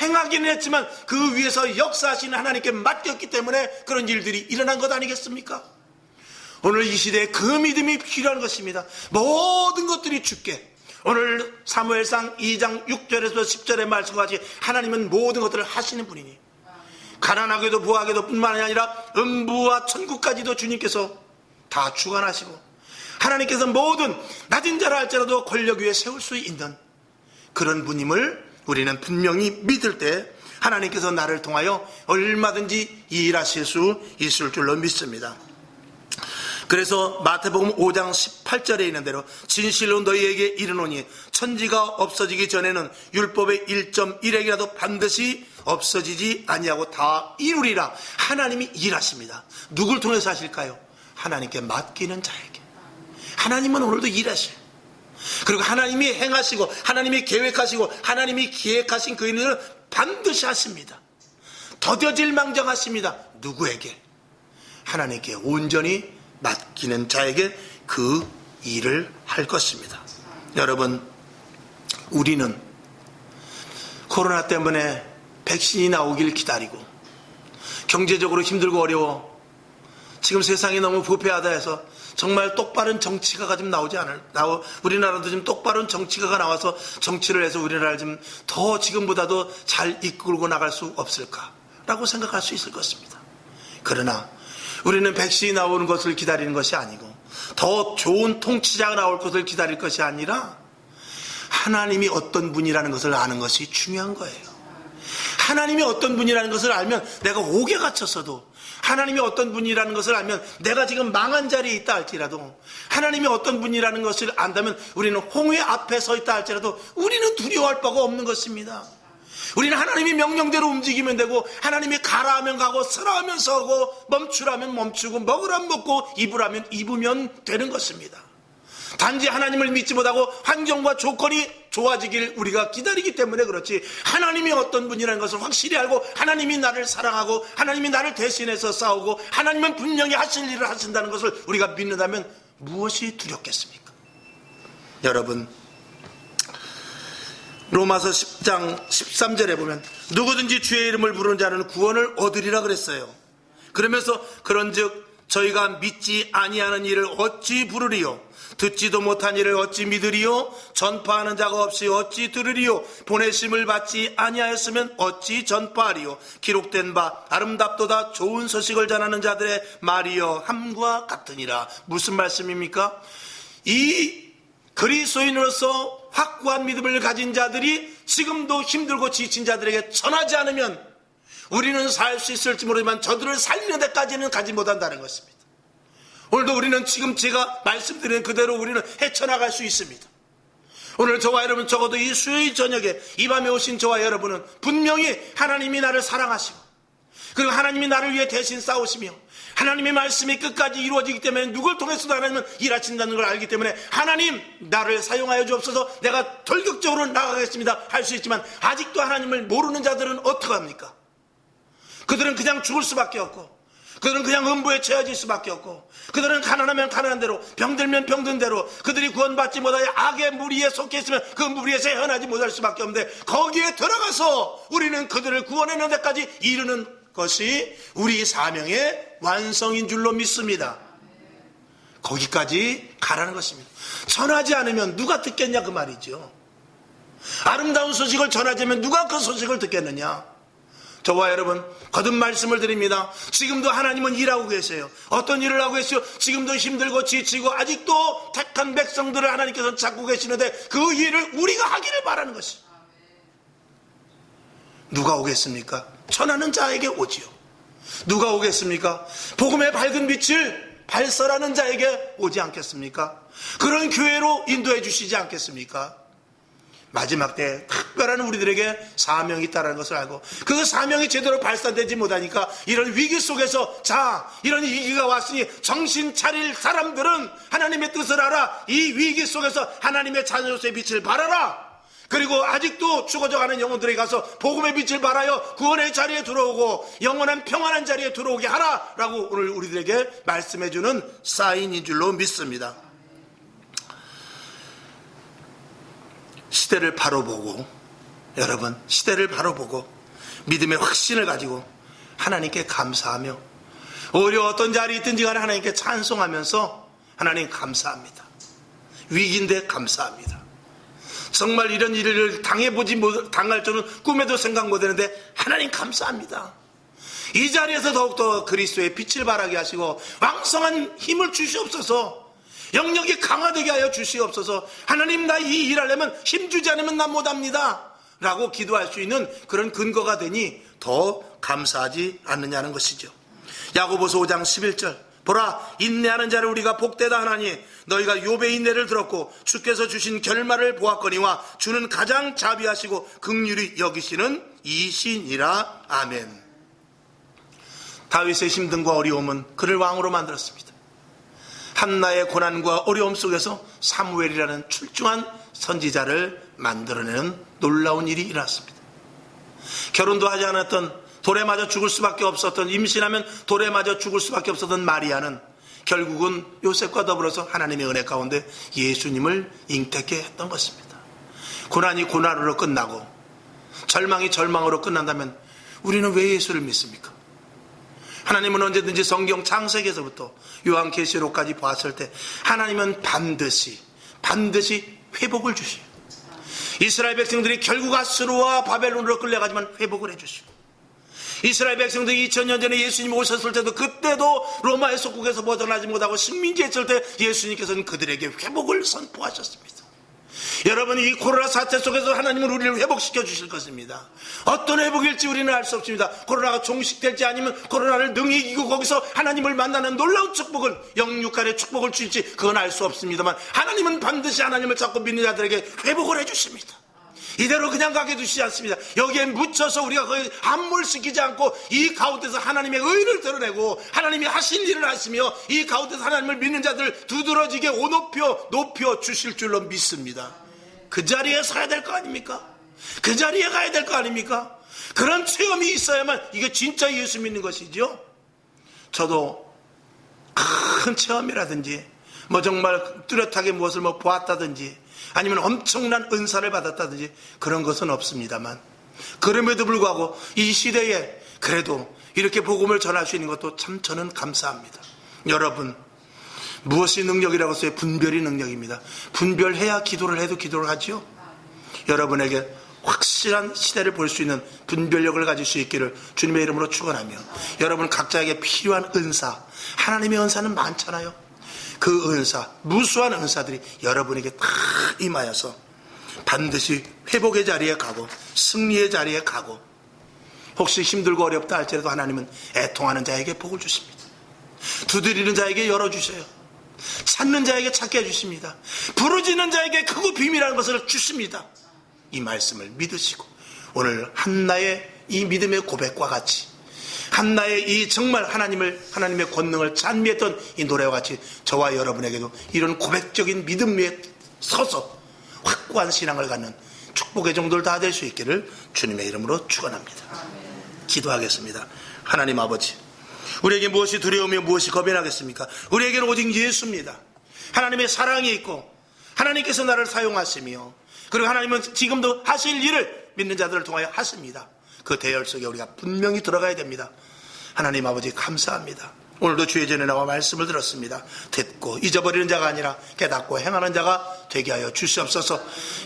행하기는 했지만 그 위에서 역사하시는 하나님께 맡겼기 때문에 그런 일들이 일어난 것 아니겠습니까? 오늘 이 시대에 그 믿음이 필요한 것입니다. 모든 것들이 주께, 오늘 사무엘상 2장 6절에서 10절의 말씀과 같이 하나님은 모든 것들을 하시는 분이니, 가난하게도 부하게도 뿐만 아니라 음부와 천국까지도 주님께서 다 주관하시고, 하나님께서 모든 낮은 자라 할지라도 권력 위에 세울 수 있는 그런 분임을 우리는 분명히 믿을 때 하나님께서 나를 통하여 얼마든지 일하실 수 있을 줄로 믿습니다. 그래서 마태복음 5장 18절에 있는 대로 진실로 너희에게 이르노니 천지가 없어지기 전에는 율법의 1.1핵이라도 반드시 없어지지 아니하고 다 이루리라. 하나님이 일하십니다. 누굴 통해서 하실까요? 하나님께 맡기는 자에게. 하나님은 오늘도 일하셔요. 그리고 하나님이 행하시고 하나님이 계획하시고 하나님이 기획하신 그 일을 반드시 하십니다. 더뎌질 망정하십니다. 누구에게? 하나님께 온전히 맡기는 자에게 그 일을 할 것입니다. 여러분, 우리는 코로나 때문에 백신이 나오길 기다리고, 경제적으로 힘들고 어려워, 지금 세상이 너무 부패하다 해서 정말 똑바른 정치가가 좀 우리나라도 좀 똑바른 정치가가 나와서 정치를 해서 우리나라를 좀 더 지금보다도 잘 이끌고 나갈 수 없을까라고 생각할 수 있을 것입니다. 그러나 우리는 백신이 나오는 것을 기다리는 것이 아니고, 더 좋은 통치자가 나올 것을 기다릴 것이 아니라 하나님이 어떤 분이라는 것을 아는 것이 중요한 거예요. 하나님이 어떤 분이라는 것을 알면 내가 옥에 갇혔어도, 하나님이 어떤 분이라는 것을 알면 내가 지금 망한 자리에 있다 할지라도, 하나님이 어떤 분이라는 것을 안다면 우리는 홍해 앞에 서 있다 할지라도 우리는 두려워할 바가 없는 것입니다. 우리는 하나님이 명령대로 움직이면 되고, 하나님이 가라 하면 가고, 서라 하면 서고, 멈추라면 멈추고, 먹으라면 먹고, 입으라면 입으면 되는 것입니다. 단지 하나님을 믿지 못하고 환경과 조건이 좋아지길 우리가 기다리기 때문에 그렇지, 하나님이 어떤 분이라는 것을 확실히 알고, 하나님이 나를 사랑하고 하나님이 나를 대신해서 싸우고 하나님은 분명히 하실 일을 하신다는 것을 우리가 믿는다면 무엇이 두렵겠습니까? 여러분, 로마서 10장 13절에 보면 누구든지 주의 이름을 부르는 자는 구원을 얻으리라 그랬어요. 그러면서 그런즉 저희가 믿지 아니하는 일을 어찌 부르리요? 듣지도 못한 일을 어찌 믿으리요? 전파하는 자가 없이 어찌 들으리요? 보내심을 받지 아니하였으면 어찌 전파하리요? 기록된 바 아름답도다 좋은 소식을 전하는 자들의 말이여 함과 같으니라. 무슨 말씀입니까? 이 그리스도인으로서 확고한 믿음을 가진 자들이 지금도 힘들고 지친 자들에게 전하지 않으면 우리는 살 수 있을지 모르지만 저들을 살리는 데까지는 가지 못한다는 것입니다. 오늘도 우리는 지금 제가 말씀드린 그대로 우리는 헤쳐나갈 수 있습니다. 오늘 저와 여러분, 적어도 이 수요일 저녁에 이 밤에 오신 저와 여러분은 분명히 하나님이 나를 사랑하시고, 그리고 하나님이 나를 위해 대신 싸우시며, 하나님의 말씀이 끝까지 이루어지기 때문에 누굴 통해서도 하나님은 일하신다는 걸 알기 때문에 하나님 나를 사용하여 주옵소서, 내가 돌격적으로 나가겠습니다 할 수 있지만, 아직도 하나님을 모르는 자들은 어떡합니까? 그들은 그냥 죽을 수밖에 없고, 그들은 그냥 음부에 처해질 수밖에 없고, 그들은 가난하면 가난한 대로, 병들면 병든 대로, 그들이 구원받지 못하여 악의 무리에 속해 있으면 그 무리에서 헤어나지 못할 수밖에 없는데, 거기에 들어가서 우리는 그들을 구원하는 데까지 이르는 것이 우리 사명의 완성인 줄로 믿습니다. 거기까지 가라는 것입니다. 전하지 않으면 누가 듣겠냐 그 말이죠. 아름다운 소식을 전하지 않으면 누가 그 소식을 듣겠느냐. 저와 여러분, 거듭 말씀을 드립니다. 지금도 하나님은 일하고 계세요. 어떤 일을 하고 계세요? 지금도 힘들고 지치고 아직도 택한 백성들을 하나님께서 찾고 계시는데 그 일을 우리가 하기를 바라는 것이. 누가 오겠습니까? 전하는 자에게 오지요. 누가 오겠습니까? 복음의 밝은 빛을 발설하는 자에게 오지 않겠습니까? 그런 교회로 인도해 주시지 않겠습니까? 마지막 때 특별한 우리들에게 사명이 있다는 것을 알고 그 사명이 제대로 발산되지 못하니까 이런 위기 속에서 자, 이런 위기가 왔으니 정신 차릴 사람들은 하나님의 뜻을 알아. 이 위기 속에서 하나님의 자녀로서의 빛을 발하라. 그리고 아직도 죽어져가는 영혼들에게 가서 복음의 빛을 발하여 구원의 자리에 들어오고 영원한 평안한 자리에 들어오게 하라라고 오늘 우리들에게 말씀해주는 사인인 줄로 믿습니다. 시대를 바로 보고, 여러분, 시대를 바로 보고 믿음의 확신을 가지고 하나님께 감사하며 오히려 어떤 자리에 있든지 간에 하나님께 찬송하면서 하나님 감사합니다. 위기인데 감사합니다. 정말 이런 일을 당할 줄은 꿈에도 생각 못했는데 하나님 감사합니다. 이 자리에서 더욱더 그리스도의 빛을 발하게 하시고 왕성한 힘을 주시옵소서. 영역이 강화되게 하여 주시옵소서. 하나님, 나 이 일하려면 힘주지 않으면 난 못합니다 라고 기도할 수 있는 그런 근거가 되니 더 감사하지 않느냐는 것이죠. 야고보서 5장 11절 보라, 인내하는 자를 우리가 복되다 하나니 너희가 욥의 인내를 들었고 주께서 주신 결말을 보았거니와 주는 가장 자비하시고 긍휼히 여기시는 이신이라. 아멘. 다윗의 힘듦과 어려움은 그를 왕으로 만들었습니다. 한나의 고난과 어려움 속에서 사무엘이라는 출중한 선지자를 만들어내는 놀라운 일이 일어났습니다. 결혼도 하지 않았던, 돌에 맞아 죽을 수밖에 없었던, 임신하면 돌에 맞아 죽을 수밖에 없었던 마리아는 결국은 요셉과 더불어서 하나님의 은혜 가운데 예수님을 잉태케 했던 것입니다. 고난이 고난으로 끝나고 절망이 절망으로 끝난다면 우리는 왜 예수를 믿습니까? 하나님은 언제든지 성경 창세기에서부터 요한계시록까지 봤을 때 하나님은 반드시 회복을 주시고 이스라엘 백성들이 결국 아수르와 바벨론으로 끌려가지만 회복을 해주시고 이스라엘 백성들이 2000년 전에 예수님 오셨을 때도 그때도 로마의 속국에서 벗어나지 못하고 식민지에 있을 때 예수님께서는 그들에게 회복을 선포하셨습니다. 여러분, 이 코로나 사태 속에서 하나님은 우리를 회복시켜 주실 것입니다. 어떤 회복일지 우리는 알 수 없습니다. 코로나가 종식될지 아니면 코로나를 능히 이기고 거기서 하나님을 만나는 놀라운 축복을, 영육간의 축복을 주실지 그건 알 수 없습니다만 하나님은 반드시 하나님을 찾고 믿는 자들에게 회복을 해주십니다. 이대로 그냥 가게 두시지 않습니다. 여기에 묻혀서 우리가 거의 함몰시키지 않고 이 가운데서 하나님의 의를 드러내고 하나님이 하신 일을 하시며 이 가운데서 하나님을 믿는 자들 두드러지게 높여 주실 줄로 믿습니다. 그 자리에 서야 될 거 아닙니까? 그 자리에 가야 될 거 아닙니까? 그런 체험이 있어야만 이게 진짜 예수 믿는 것이죠. 저도 큰 체험이라든지 정말 뚜렷하게 무엇을 보았다든지 아니면 엄청난 은사를 받았다든지 그런 것은 없습니다만 그럼에도 불구하고 이 시대에 그래도 이렇게 복음을 전할 수 있는 것도 참 저는 감사합니다. 여러분, 무엇이 능력이라고 해서 분별이 능력입니다. 분별해야 기도를 해도 기도를 하지요. 여러분에게 확실한 시대를 볼 수 있는 분별력을 가질 수 있기를 주님의 이름으로 축원하며 여러분 각자에게 필요한 은사, 하나님의 은사는 많잖아요. 그 은사, 무수한 은사들이 여러분에게 다 임하여서 반드시 회복의 자리에 가고 승리의 자리에 가고 혹시 힘들고 어렵다 할지라도 하나님은 애통하는 자에게 복을 주십니다. 두드리는 자에게 열어주셔요. 찾는 자에게 찾게 해주십니다. 부르짖는 자에게 크고 비밀한 것을 주십니다. 이 말씀을 믿으시고 오늘 한나의 이 믿음의 고백과 같이 한나의 이 정말 하나님의 권능을 찬미했던 이 노래와 같이 저와 여러분에게도 이런 고백적인 믿음 위에 서서 확고한 신앙을 갖는 축복의 정도를 다 될 수 있기를 주님의 이름으로 축원합니다. 기도하겠습니다. 하나님 아버지, 우리에게 무엇이 두려우며 무엇이 겁이 나겠습니까? 우리에게는 오직 예수입니다. 하나님의 사랑이 있고 하나님께서 나를 사용하시며 그리고 하나님은 지금도 하실 일을 믿는 자들을 통하여 하십니다. 그 대열 속에 우리가 분명히 들어가야 됩니다. 하나님 아버지 감사합니다. 오늘도 주의 전에 나와 말씀을 들었습니다. 듣고 잊어버리는 자가 아니라 깨닫고 행하는 자가 되게 하여 주시옵소서.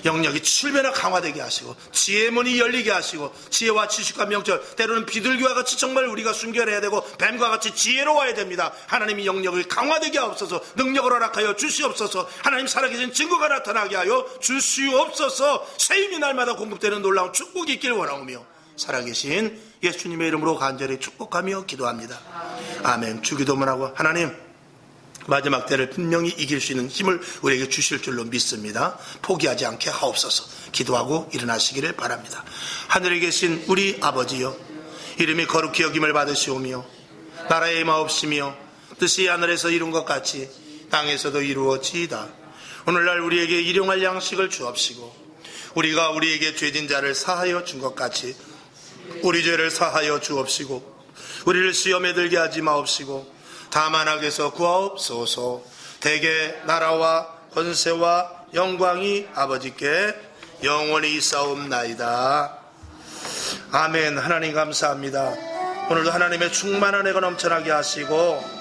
영역이 출변화 강화되게 하시고 지혜의 문이 열리게 하시고 지혜와 지식과 명철, 때로는 비둘기와 같이 정말 우리가 순결해야 되고 뱀과 같이 지혜로워야 됩니다. 하나님이 영역을 강화되게 하옵소서. 능력을 허락하여 주시옵소서. 하나님 살아계신 증거가 나타나게 하여 주시옵소서. 새 힘이 날마다 공급되는 놀라운 축복이 있길 원하오며 살아계신 예수님의 이름으로 간절히 축복하며 기도합니다. 아멘. 주기도문 하고 하나님 마지막 때를 분명히 이길 수 있는 힘을 우리에게 주실 줄로 믿습니다. 포기하지 않게 하옵소서. 기도하고 일어나시기를 바랍니다. 하늘에 계신 우리 아버지여, 이름이 거룩히 여김을 받으시오며 나라의 마옵시며 뜻이 하늘에서 이룬 것 같이 땅에서도 이루어지이다. 오늘날 우리에게 일용할 양식을 주옵시고 우리가 우리에게 죄진 자를 사하여 준 것 같이 우리 죄를 사하여 주옵시고 우리를 시험에 들게 하지 마옵시고 다만 악에서 구하옵소서. 대개 나라와 권세와 영광이 아버지께 영원히 있사옵나이다. 아멘. 하나님 감사합니다. 오늘도 하나님의 충만한 은혜가 넘쳐나게 하시고